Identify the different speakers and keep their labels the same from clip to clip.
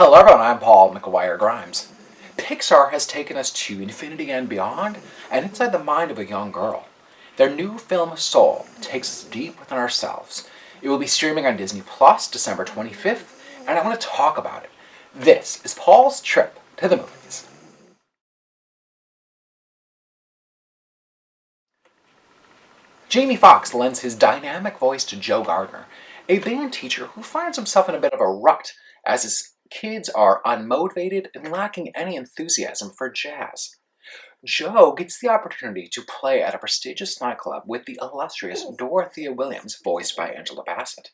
Speaker 1: Hello everyone, I'm Paul McGuire Grimes. Pixar has taken us to infinity and beyond, and inside the mind of a young girl. Their new film, Soul, takes us deep within ourselves. It will be streaming on Disney Plus December 25th, and I want to talk about it. This is Paul's trip to the movies. Jamie Foxx lends his dynamic voice to Joe Gardner, a band teacher who finds himself in a bit of a rut as his kids are unmotivated and lacking any enthusiasm for jazz. Joe gets the opportunity to play at a prestigious nightclub with the illustrious Dorothea Williams, voiced by Angela Bassett.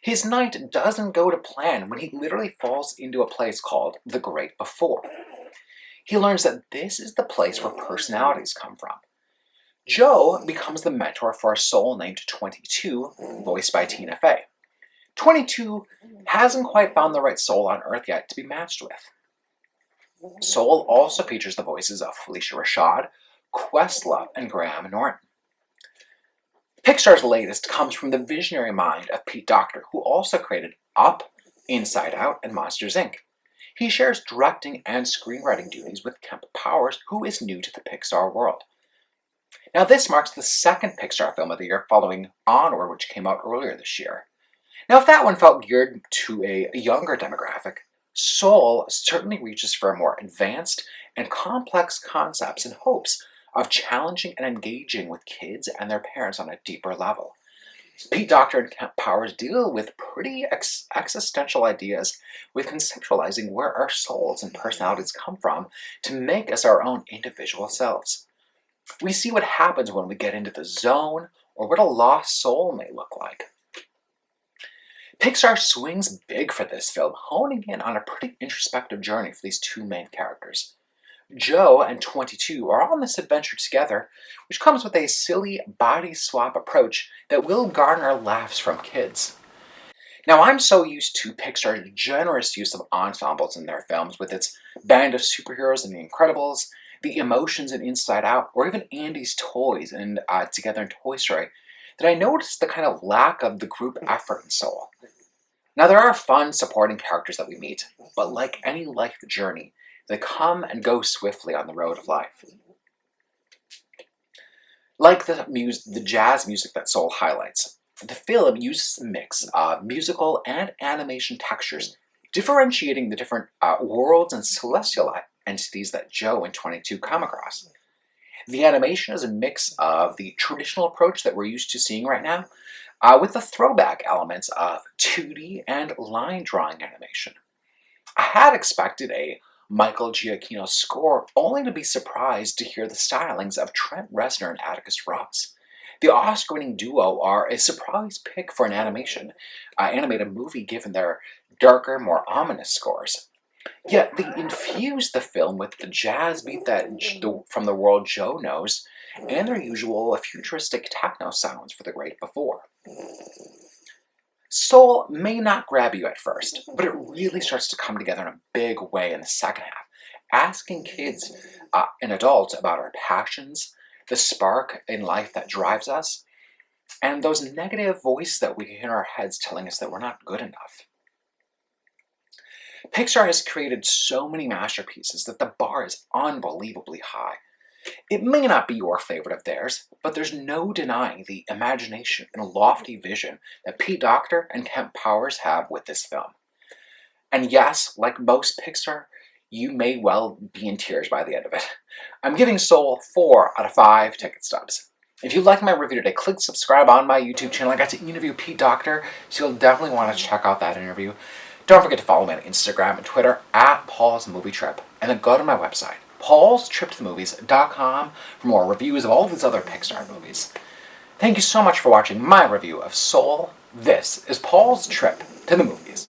Speaker 1: His night doesn't go to plan when he literally falls into a place called The Great Before. He learns that this is the place where personalities come from. Joe becomes the mentor for a soul named 22, voiced by Tina Fey. 22 hasn't quite found the right soul on Earth yet to be matched with. Soul also features the voices of Felicia Rashad, Questlove, and Graham Norton. Pixar's latest comes from the visionary mind of Pete Docter, who also created Up, Inside Out, and Monsters, Inc. He shares directing and screenwriting duties with Kemp Powers, who is new to the Pixar world. Now, this marks the second Pixar film of the year, following Onward, which came out earlier this year. Now, if that one felt geared to a younger demographic, Soul certainly reaches for more advanced and complex concepts in hopes of challenging and engaging with kids and their parents on a deeper level. Pete Docter and Kemp Powers deal with pretty existential ideas with conceptualizing where our souls and personalities come from to make us our own individual selves. We see what happens when we get into the zone, or what a lost soul may look like. Pixar swings big for this film, honing in on a pretty introspective journey for these two main characters. Joe and 22 are on this adventure together, which comes with a silly body swap approach that will garner laughs from kids. Now, I'm so used to Pixar's generous use of ensembles in their films, with its band of superheroes in The Incredibles, the emotions in Inside Out, or even Andy's toys and Together in Toy Story, that I noticed the kind of lack of the group effort in Soul. Now, there are fun supporting characters that we meet, but like any life journey, they come and go swiftly on the road of life. Like the jazz music that Soul highlights, the film uses a mix of musical and animation textures, differentiating the different worlds and celestial entities that Joe and 22 come across. The animation is a mix of the traditional approach that we're used to seeing right now, with the throwback elements of 2D and line drawing animation. I had expected a Michael Giacchino score, only to be surprised to hear the stylings of Trent Reznor and Atticus Ross. The Oscar-winning duo are a surprise pick for an animated movie, given their darker, more ominous scores. Yet they infuse the film with the jazz beat from the world Joe knows, and their usual futuristic techno sounds for The Great Before. Soul may not grab you at first, but it really starts to come together in a big way in the second half, asking kids and adults about our passions, the spark in life that drives us, and those negative voices that we hear in our heads telling us that we're not good enough. Pixar has created so many masterpieces that the bar is unbelievably high. It may not be your favorite of theirs, but there's no denying the imagination and lofty vision that Pete Docter and Kemp Powers have with this film. And yes, like most Pixar, you may well be in tears by the end of it. I'm giving Soul 4 out of 5 ticket stubs. If you liked my review today, click subscribe on my YouTube channel. I got to interview Pete Docter, so you'll definitely want to check out that interview. Don't forget to follow me on Instagram and Twitter at Paul's Movie Trip, and then go to my website, paulstriptothemovies.com, for more reviews of all these other Pixar movies. Thank you so much for watching my review of Soul. This is Paul's Trip to the Movies.